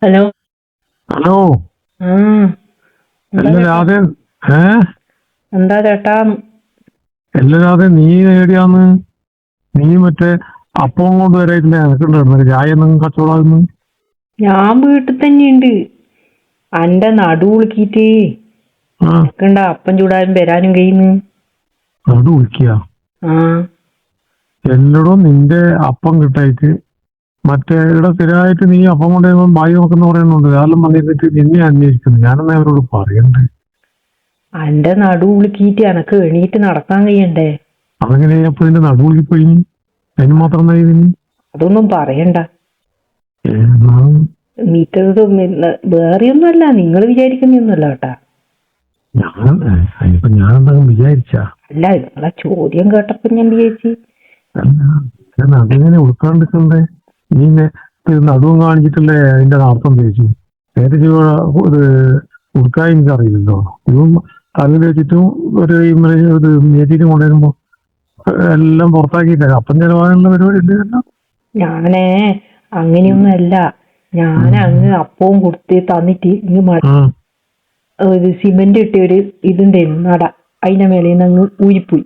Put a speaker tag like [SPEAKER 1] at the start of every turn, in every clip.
[SPEAKER 1] Hello.
[SPEAKER 2] Hello.
[SPEAKER 1] ആ എന്താ
[SPEAKER 2] എല്ലാ
[SPEAKER 1] ചേട്ടാ?
[SPEAKER 2] രാധേ. ഏ
[SPEAKER 1] എന്താ ചേട്ടാ?
[SPEAKER 2] എല്ലാ രാധേ, നീ എവിടെയാന്ന്? നീ മറ്റേ അപ്പം കൊണ്ട് വരായിട്ടില്ല എനക്കുണ്ടായിരുന്നു ചായ എന്തെങ്കിലും കച്ചവടമായിരുന്നു.
[SPEAKER 1] ഞാൻ വീട്ടിൽ തന്നെയുണ്ട്. അന്റെ നടു ഉളുക്കിട്ട്
[SPEAKER 2] ആ,
[SPEAKER 1] എനക്കുണ്ട അപ്പം ചൂടാനും വരാനും കഴിയുന്നു.
[SPEAKER 2] അത് വിളിക്കുക
[SPEAKER 1] ആ
[SPEAKER 2] എന്നോടും നിന്റെ അപ്പം കിട്ടായിട്ട് മറ്റേ ഇവിടെ സ്ഥിരമായിട്ട് നീ അപ്പം കൊണ്ട് വരുമ്പോൾ ബായി നോക്കുന്ന പറയുന്നുണ്ട്. കാലം വന്നിട്ട് നിന്നെ അന്വേഷിക്കുന്നു. ഞാനെന്നാ അവരോട് പറയണ്ടേ?
[SPEAKER 1] അന്റെ നടു ഉളുക്കിട്ട് എനക്ക് എണീറ്റ് നടക്കാൻ കഴിയണ്ടേ?
[SPEAKER 2] അതെങ്ങനെ അപ്പൊ നിന്റെ നടുവിൽ പോയി? അതിന് മാത്രം എന്താ ഇതിന്?
[SPEAKER 1] അതൊന്നും പറയണ്ട.
[SPEAKER 2] എന്നാ
[SPEAKER 1] മീറ്റത് വേറെയൊന്നുമല്ല, നിങ്ങൾ വിചാരിക്കുന്നൊന്നുമല്ല കേട്ടാ.
[SPEAKER 2] അതിനിപ്പോ ഞാൻ എന്തെങ്കിലും വിചാരിച്ചാ?
[SPEAKER 1] അല്ല, നിങ്ങളെ ചോദ്യം കേട്ടപ്പോ ഞാൻ വിചാരിച്ചു.
[SPEAKER 2] അല്ല, അതെങ്ങനെ ഉൾക്കാണ്ടിരിക്കണ്ടേ? നീ നടുവും കാണിച്ചിട്ടല്ലേ അതിന്റെ അർത്ഥം തേച്ചു. നേരെ ഇത് ഉടുക്കായി എനിക്ക് അറിയില്ലല്ലോ. ഇതും തലയിൽ വെച്ചിട്ടും ഒരു ഇത് മേറ്റിട്ട് കൊണ്ടുവരുമ്പോ എല്ലാം പുറത്താക്കിയിട്ടേ അപ്പം ചെലവാനുള്ള പരിപാടി ഇല്ലല്ലോ.
[SPEAKER 1] ഞാനേ അങ്ങനെയൊന്നും അല്ല. ഞാൻ അങ്ങ് അപ്പവും കൊടുത്ത് തന്നിട്ട് ഇങ്ങ് ഒരു സിമന്റ് ഇട്ട ഒരു ഇതുണ്ടായിരുന്നു നട, അതിന്റെ മേലെ നിന്ന് അങ്ങ് ഊരിപ്പോയി.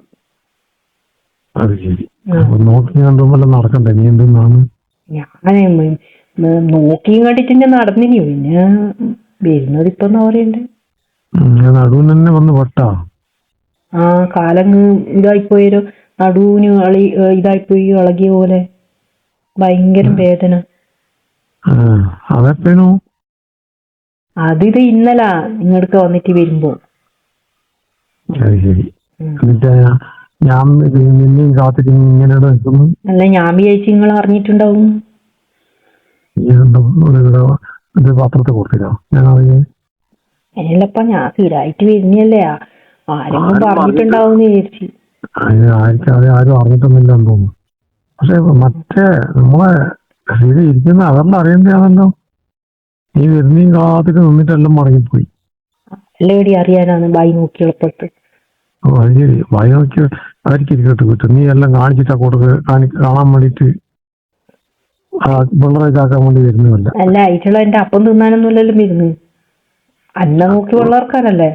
[SPEAKER 2] അത് ശരി. അപ്പൊ നോക്കി കണ്ടുപോലെ നടക്കണ്ടേ? നീ എന്തെന്നാണ്?
[SPEAKER 1] ഞാൻ നോക്കിയും കണ്ടിട്ട് നടന്നിനി. പിന്നെ വരുന്നത് ഇപ്പൊ എന്താ പറയണ്ടേ?
[SPEAKER 2] നടുവിന് തന്നെ വന്ന് പെട്ടാ.
[SPEAKER 1] ആ കാലങ്ങ് ഇതായിപ്പോയൊരു നടുവിന് ഇതായിപ്പോയി, ഇളകിയ പോലെ ഭയങ്കര വേദന.
[SPEAKER 2] അതെപ്പേനു?
[SPEAKER 1] അതിത് ഇന്നലാ നിങ്ങടുക്ക വന്നിട്ട് വരുമ്പോ.
[SPEAKER 2] അത് ശരി. എന്നിട്ട് ഞാൻ നിന്നെയും കാത്തിട്ട് ഇങ്ങനെ നിൽക്കുന്നു.
[SPEAKER 1] അല്ല, ഞാൻ വിചാരിച്ചു നിങ്ങൾ അറിഞ്ഞിട്ടുണ്ടാവും.
[SPEAKER 2] ഇത് പത്രത്തിൽ കൊടുത്തില്ലോ? ഞാൻ അറിയാം.
[SPEAKER 1] അതിനല്ലപ്പ ഞാൻ സ്ഥിരമായിട്ട് വരുന്നല്ലേ, ആരെങ്കിലും പറഞ്ഞിട്ടുണ്ടാവും വിചാരിച്ചു.
[SPEAKER 2] ആരും അറിഞ്ഞിട്ടൊന്നുമില്ല എന്ന് തോന്നുന്നു. പക്ഷെ മറ്റേ നമ്മളെ ശരി ഇരിക്കുന്ന അവരുടെ അറിയണ്ടാണല്ലോ. നീ വരുന്നേയും കാത്തിട്ട് നിന്നിട്ടെല്ലാം മടങ്ങിപ്പോയി.
[SPEAKER 1] എല്ലേടി അറിയാനാണ് ബായി നോക്കി എളുപ്പത്ത്.
[SPEAKER 2] ഓ അത് ശരി. ഭയം നോക്കി ആയിരിക്കും കേട്ട് കിട്ടും. നീ എല്ലാം കാണിച്ചിട്ടാ കൊടുക്കുക, കാണാൻ വേണ്ടിട്ട് വെള്ളറേക്കാക്കാൻ വേണ്ടി വരുന്നതല്ല.
[SPEAKER 1] അല്ല, അയച്ചുള്ള എന്റെ അപ്പം തിന്നാനൊന്നുമല്ലല്ലോ വരുന്നു, അന്ന നോക്കി വെള്ളർക്കാനല്ലേ.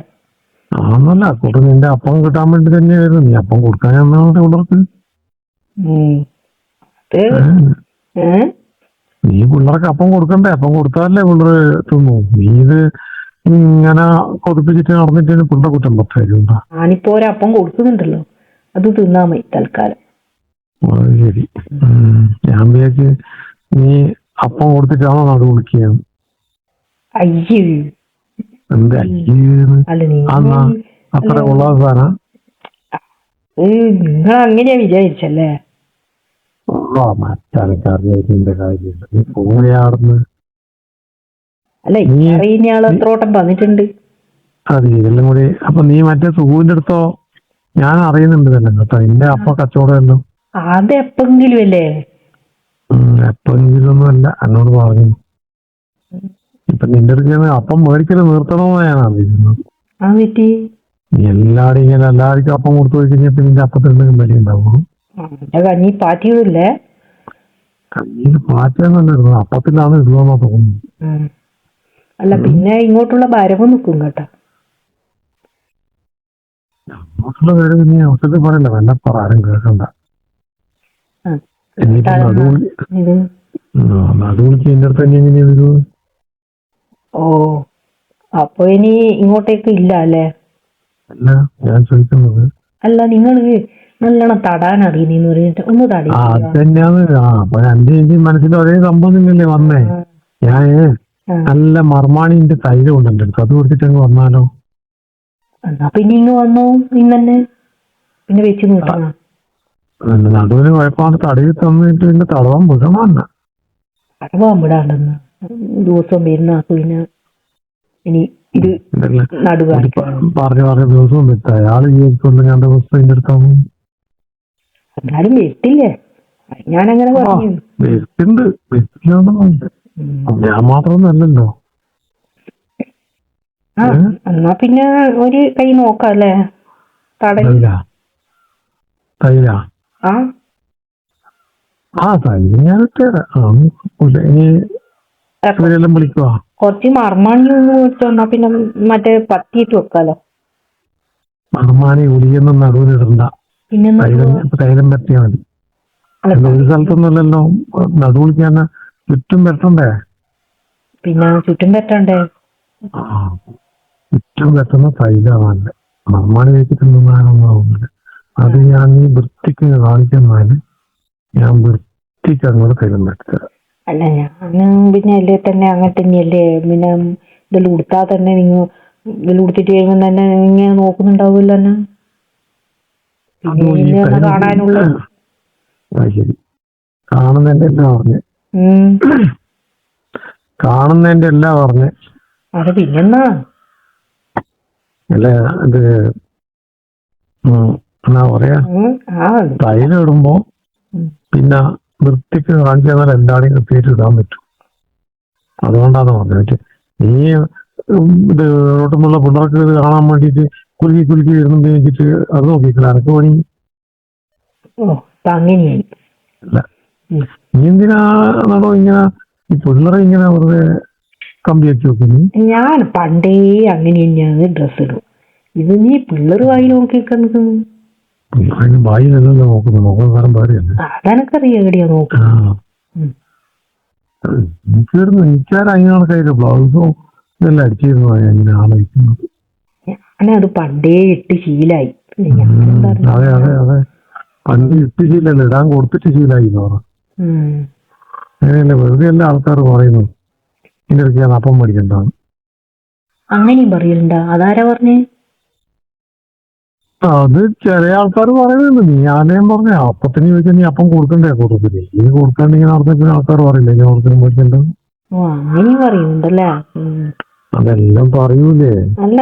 [SPEAKER 2] ആന്നല്ല, കൂടെ നിന്റെ അപ്പം കിട്ടാൻ വേണ്ടി തന്നെ വരുന്നു. നീ അപ്പം കൊടുക്കാൻ എന്നാണ് പിള്ളേർക്ക്. നീ പിള്ളേർക്ക് അപ്പം കൊടുക്കണ്ടേ? അപ്പം കൊടുത്താലല്ലേ പിള്ളേർ തിന്നു. നീ ഇത് ഇങ്ങനെ കൊതിപ്പിച്ചിട്ട് നടന്നിട്ട് പിള്ളേർ കുറ്റം പറ്റായിരുന്നു.
[SPEAKER 1] ഞാനിപ്പോ ഒരപ്പം കൊടുക്കുന്നുണ്ടല്ലോ, അത് തിന്നാ മതി തൽക്കാലം.
[SPEAKER 2] അത് ശരി. ഞാൻ വിചാരിച്ച് നീ അപ്പം കൊടുത്തിട്ടാണോ നടു വിളിക്കുകയാണ്.
[SPEAKER 1] അയ്യേ,
[SPEAKER 2] എന്ത് അയ്യേന്ന്? അന്നാ അത്ര ഉള്ള സാധനം
[SPEAKER 1] നിങ്ങൾ അങ്ങനെയാ വിചാരിച്ചല്ലേ?
[SPEAKER 2] മറ്ററിയാതിന്റെ കാര്യമില്ല. നീ പോയാടുന്ന്.
[SPEAKER 1] അല്ല, അറിയുന്ന ആൾ എത്ര വട്ടം വന്നിട്ടുണ്ട്.
[SPEAKER 2] അത് ഇതെല്ലാം കൂടി. അപ്പൊ നീ മറ്റേ സുഖുവിന്റെ അടുത്തോ? ഞാൻ അറിയുന്നുണ്ട് തന്നെ കേട്ടോ, നിന്റെ അപ്പ കച്ചവടമല്ലോ.
[SPEAKER 1] അതെപ്പെങ്കിലും അല്ലേ?
[SPEAKER 2] എപ്പോഴെങ്കിലും ഒന്നും അല്ല, എന്നോട് പറഞ്ഞു. ഇപ്പൊ നിന്റെ അടുത്ത് അപ്പം മേടിക്കല് നിർത്തണമെന്ന് ഞാൻ അറിയുന്നത്.
[SPEAKER 1] ആ പറ്റി
[SPEAKER 2] നീ എല്ലാവരും ഇങ്ങനെ എല്ലാവർക്കും അപ്പം കൊടുത്തു പോയി കഴിഞ്ഞപ്പോ നിന്റെ അപ്പത്തിന് എന്തെങ്കിലും വില ഉണ്ടാവുമോ?
[SPEAKER 1] കഞ്ഞി പാറ്റിയതല്ലേ?
[SPEAKER 2] കഞ്ഞിയിൽ പാറ്റെന്നല്ലായിരുന്നു, അപ്പത്തിലാണ് ഇടുവെന്നാ തോന്നുന്നു.
[SPEAKER 1] അല്ല, പിന്നെ ഇങ്ങോട്ടുള്ള ഭരവ് നിൽക്കും കേട്ടോ.
[SPEAKER 2] അങ്ങോട്ടുള്ള കാര്യം നീ അവസരത്തിൽ പറയണ്ട, വല്ല ആരും കേൾക്കണ്ട. എന്നിട്ട് നടുവിളിക്ക് എന്റെ അടുത്ത് തന്നെ എങ്ങനെയാ വരുമോ?
[SPEAKER 1] ഓ, അപ്പൊ ഇനി ഇങ്ങോട്ടേക്ക് ഇല്ല അല്ലേ?
[SPEAKER 2] അല്ല, ഞാൻ ചോദിക്കുന്നത്.
[SPEAKER 1] അല്ല, നിങ്ങള് നല്ലോണം തടാൻ അറിയുന്നേന്ന് പറഞ്ഞിട്ട് ഒന്ന് തടയും.
[SPEAKER 2] അതന്നെയാണ്. അപ്പൊ എന്റെ എനിക്ക് മനസ്സിൽ ഒരേ സംഭവം തന്നെയല്ലേ വന്നേ. ഞാന് നല്ല മർമാണിന്റെ തൈര് കൊണ്ട് എന്റെ അടുത്ത്, അത് കൊടുത്തിട്ട് അങ്ങ് വന്നാലോ?
[SPEAKER 1] എന്നാ പിന്നെ ഇങ്ങ് വന്നോ ഇന്നെ, പിന്നെ വെച്ച് നോക്കണം.
[SPEAKER 2] നടുവിന് കുഴപ്പമാണ്, തടവി തന്നിട്ട് പിന്നെ തടവാൻ വിടണമെന്ന.
[SPEAKER 1] തടവാൻ വിടാണ്ടെന്ന് ദിവസം വരുന്ന പിന്നെ ഇനി ഇത്
[SPEAKER 2] പറഞ്ഞ ദിവസവും വിട്ട അയാള് വിചാരിക്കൊണ്ട് ഞാൻ ദിവസം എന്റെ അടുത്താവും.
[SPEAKER 1] എന്നാലും വരത്തില്ലേ? ഞാനങ്ങനെ പറഞ്ഞു.
[SPEAKER 2] വരുത്തുണ്ട്, വരുത്തില്ലാണ്ട് ഞാൻ മാത്രമൊന്നും അല്ലല്ലോ.
[SPEAKER 1] എന്നാ പിന്നെ ഒരു കൈ നോക്കാം അല്ലേ?
[SPEAKER 2] തൈല തൈര് ഞാൻ ഇട്ടേരാ. ഇവരെല്ലാം വിളിക്കുവാ.
[SPEAKER 1] കുറച്ച് മർമാണി ഒന്ന് മേടിച്ചു വന്നാ പിന്നെ മറ്റേ പത്തിയിട്ട് വെക്കാലോ.
[SPEAKER 2] മർമാണി ഉളിയൊന്നും നടുവിലിടണ്ട,
[SPEAKER 1] പിന്നെ
[SPEAKER 2] തൈലം പറ്റിയാ മതി. ഒരു സ്ഥലത്തൊന്നുമല്ലല്ലോ നടു വിളിക്കാൻ, ചുറ്റും പറ്റണ്ടേ.
[SPEAKER 1] പിന്നെ ചുറ്റും പറ്റണ്ടേ.
[SPEAKER 2] ചുറ്റും പറ്റുന്ന തൈലമാണ്. മർമാണി വെച്ചിട്ടൊന്നും ആവുന്നില്ല. അത് ഞാൻ ഈ വൃത്തിക്ക് കാണിച്ചെന്നാല് ഞാൻ വൃത്തിക്ക് അങ്ങോട്ട് തൈലം പറ്റിത്തരാം.
[SPEAKER 1] അല്ല ഞാൻ പിന്നെ അല്ലേ തന്നെ അങ്ങനെ തന്നെയല്ലേ. പിന്നെ ഇതെല്ലാം ഉടുത്താ തന്നെ നിങ്ങൾ ഇതെല്ലാം ഉടുത്തിട്ട് കഴിയുമ്പോൾ തന്നെ ഇങ്ങനെ നോക്കുന്നുണ്ടാവുമല്ലോ തന്നെ. പിന്നെ കാണാനുള്ള
[SPEAKER 2] ശരി, കാണുന്നതിന്റെ എല്ലാം പറഞ്ഞ് കാണുന്നതിന്റെ എല്ലാം പറഞ്ഞ്
[SPEAKER 1] അത് പിന്നെന്നാ
[SPEAKER 2] അല്ല ഇത് എന്നാ പറയാ, തൈലം ഇടുമ്പോ പിന്നെ വൃത്തിക്ക് കാണിച്ചു തന്നാൽ എന്താണെങ്കിലും കൃത്യമായിട്ട് ഇടാൻ പറ്റും. അതുകൊണ്ടാണ് പറഞ്ഞത്. നീ ഇത് റോട്ടുമുള്ള പിള്ളേർക്ക് ഇത് കാണാൻ വേണ്ടിട്ട് കുലുക്കി കുലുക്കി വരുന്നുണ്ട് വെച്ചിട്ട് അത് നോക്കിക്കളാ. എനക്ക് പണി അല്ല. നീ എന്തിനാണോ ഇങ്ങനെ ഈ പിള്ളേരെ ഇങ്ങനെ വെറുതെ കമ്പി വെച്ച് നോക്കുന്നു?
[SPEAKER 1] ഞാൻ പണ്ടേ അങ്ങനെ തന്നെയാണ് ഡ്രസ് ഇടും. ഇത് നീ പിള്ളേർ വായി നോക്കിക്കുന്നത്.
[SPEAKER 2] അതിന് വായിലല്ലല്ലോ നോക്കുന്നു, നോക്കുന്ന സാധനം പാടിയല്ലേ.
[SPEAKER 1] അതെനക്കറിയാം എവിടെയാ നോക്കുന്നത്.
[SPEAKER 2] എനിക്കാരും അതിനാണ് കയ്യില് ബ്ലൗസോ ഇതെല്ലാം അടിച്ചിരുന്നു അങ്ങനെ ആലോചിക്കുന്നത്.
[SPEAKER 1] ഞാനത് പണ്ടേ ഇട്ട് ശീലായി.
[SPEAKER 2] അതെ അതെ അതെ, പണ്ട് ഇട്ട് ശീലല്ല, ഇടാൻ കൊടുത്തിട്ട് ശീലായി പറഞ്ഞു. അങ്ങനെയല്ലേ വെറുതെ എല്ലാ ആൾക്കാർ പറയുന്നു ഇതിന്റെ ഇടയ്ക്ക് ഞാൻ അപ്പം പഠിക്കണ്ടാണ്.
[SPEAKER 1] അങ്ങനെയും പറയലുണ്ടാ? അതാരാ പറഞ്ഞേ?
[SPEAKER 2] അത് ചില ആൾക്കാർ പറയുന്നുണ്ട്. നീ ആരെയും പറഞ്ഞ അപ്പത്തിന് ചോദിച്ചാൽ നീ അപ്പം കൊടുക്കണ്ടേ കൊടുക്കില്ലേ? നീ കൊടുക്കാണ്ടെങ്കിൽ നടന്നിട്ട് ആൾക്കാർ പറയില്ലേ ഞാൻ കൊടുക്കാൻ മേടിക്കണ്ട.
[SPEAKER 1] അങ്ങനെയും പറയുന്നുണ്ടല്ലേ?
[SPEAKER 2] അതെല്ലാം പറയൂലേ.
[SPEAKER 1] അല്ല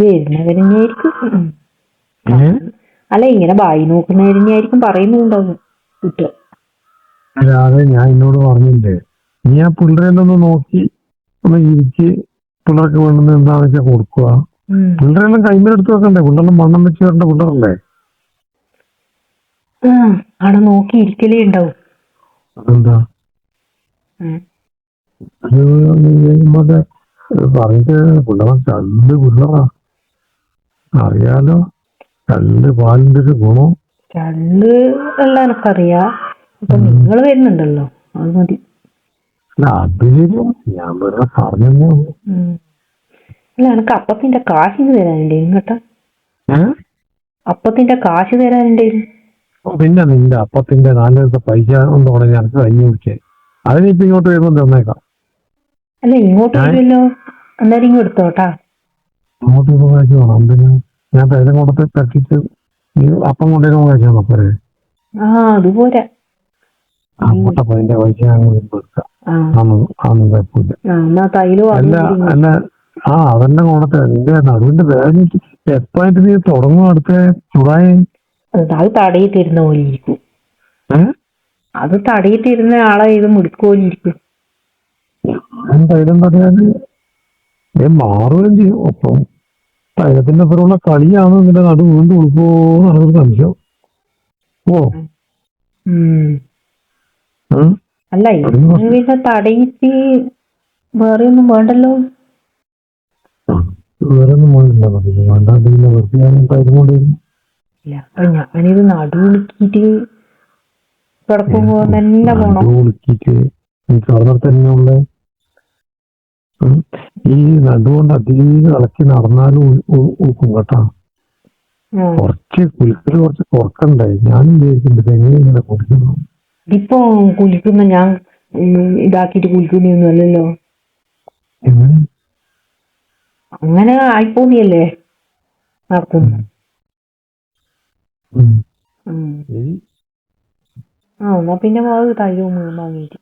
[SPEAKER 1] വരുന്നവരെന്നെയായിരിക്കും. അല്ല ഇങ്ങനെ വായി നോക്കുന്നവരെന്നെയായിരിക്കും പറയുന്നുണ്ടാവും.
[SPEAKER 2] അല്ലാതെ ഞാൻ എന്നോട് പറഞ്ഞില്ലേ, നീ ആ പിള്ളേരെല്ലാം നോക്കി ഒന്ന് ഇരിച്ച് പിള്ളേർക്ക് വേണ്ടുന്നത് എന്താണെന്ന് വെച്ചാൽ കൊടുക്കുക. പിള്ളേരെല്ലാം കൈമേലെടുത്ത് വെക്കണ്ടേ? പിള്ളേരെല്ലാം മണ്ണം വെച്ച് വരേണ്ട പിള്ളേരല്ലേ.
[SPEAKER 1] അവിടെ നോക്കി ഇരിക്കലേ ഉണ്ടാവും.
[SPEAKER 2] അതെന്താ പറഞ്ഞിട്ട് പിള്ളേർ കല്ല് പിള്ളേറാ അറിയാലോ. കല്ല് പാലിന്റെ ഒരു ഗുണം
[SPEAKER 1] കല്ല് എല്ലാം എനക്കറിയാ. ഇപ്പൊ നിങ്ങൾ വരുന്നുണ്ടല്ലോ അത് മതി.
[SPEAKER 2] അല്ല അത് ശരിയാ, ഞാൻ വെറുതെ പറഞ്ഞേ ഉള്ളൂ.
[SPEAKER 1] അല്ല എനക്ക് അപ്പത്തിന്റെ കാശിന് തരാനുണ്ടേ ഇങ്ങോട്ടാ. അപ്പത്തിന്റെ കാശ് തരാനുണ്ടേ.
[SPEAKER 2] പിന്നെ നിന്റെ അപ്പത്തിന്റെ 4 ദിവസത്തെ പൈസ കൊണ്ട് തുടങ്ങി എനിക്ക് കഞ്ഞി കുടിച്ചേ. അതിനിപ്പോ ഇങ്ങോട്ട് വരുമ്പോ തന്നേക്കാം.
[SPEAKER 1] അല്ല ഇങ്ങോട്ട് വരുമല്ലോ, അന്നേരം ഇങ്ങോട്ട് എടുത്തോട്ടാ.
[SPEAKER 2] അങ്ങോട്ട് ഇപ്പൊ കാശ് വേണം. എന്തിനു? ഞാൻ തൈലം കൊടുത്ത് തട്ടിച്ച് നീ അപ്പം കൊണ്ടുവരുമ്പോ കാശ് വേണം പോരെ?
[SPEAKER 1] അതുപോലെ
[SPEAKER 2] മുട്ടപ്പതിന്റെ പൈസ അങ്ങ് എടുക്കാം. അതൊന്നും കുഴപ്പമില്ല. അല്ല അല്ല അതെല്ലാം കൊടുത്ത് നിന്റെ നടുവിന്റെ വേദന എപ്പായിട്ട് നീ തുടങ്ങും അടുത്ത ചുടായി.
[SPEAKER 1] അത് തടയിട്ടിരുന്ന പോലെ ഇരിക്കും. അത് തടയിട്ടിരുന്ന ആളെ ഇത് മുടുക്കുപോലെ ഇരിക്കും.
[SPEAKER 2] തൈലം പറയാന് മാറുകയും ചെയ്യും. ഒപ്പം തൈലത്തിന്റെ അപ്പുറമുള്ള കളിയാണ് നിന്റെ നടു വീണ്ടും ഉൾപ്പോന്നൊരു സംശയം.
[SPEAKER 1] അല്ല പിന്നെ തടയിട്ട് വേറെ ഒന്നും വേണ്ടല്ലോ.
[SPEAKER 2] വേറെ ഒന്നും വേണ്ടില്ല. വേണ്ടാണ്ട് പിന്നെ വൃത്തിയാകാൻ തൈലം കൊണ്ടുവരും.
[SPEAKER 1] അപ്പൊ ഞാനിത് നടുവിളിക്കിട്ട് കിടക്കുമ്പോ തന്നെ പോണം.
[SPEAKER 2] നടുവിളിക്കിട്ട് ഈ കടന്നിടത്ത് തന്നെയുള്ള ഈ നടുകൊണ്ട് അധികം ഇളക്കി നടന്നാലും ഉൾക്കും കേട്ടാ. കുറച്ച് കുലിക്കല് കുറച്ച് കുറക്കണ്ടേ? ഞാനും വിചാരിക്കുന്നുണ്ട് എങ്ങനെ ഇങ്ങനെ കുടിക്കുന്നു.
[SPEAKER 1] ഇപ്പൊ കുലിക്കുന്ന ഞാൻ ഇതാക്കിട്ട് കുലിക്കുന്നൊന്നും അല്ലല്ലോ. അങ്ങനെ ആയിപ്പോന്നിയല്ലേ നടക്കുന്നു. എന്നാ പിന്നെ തൈലവും വാങ്ങിയിട്ട്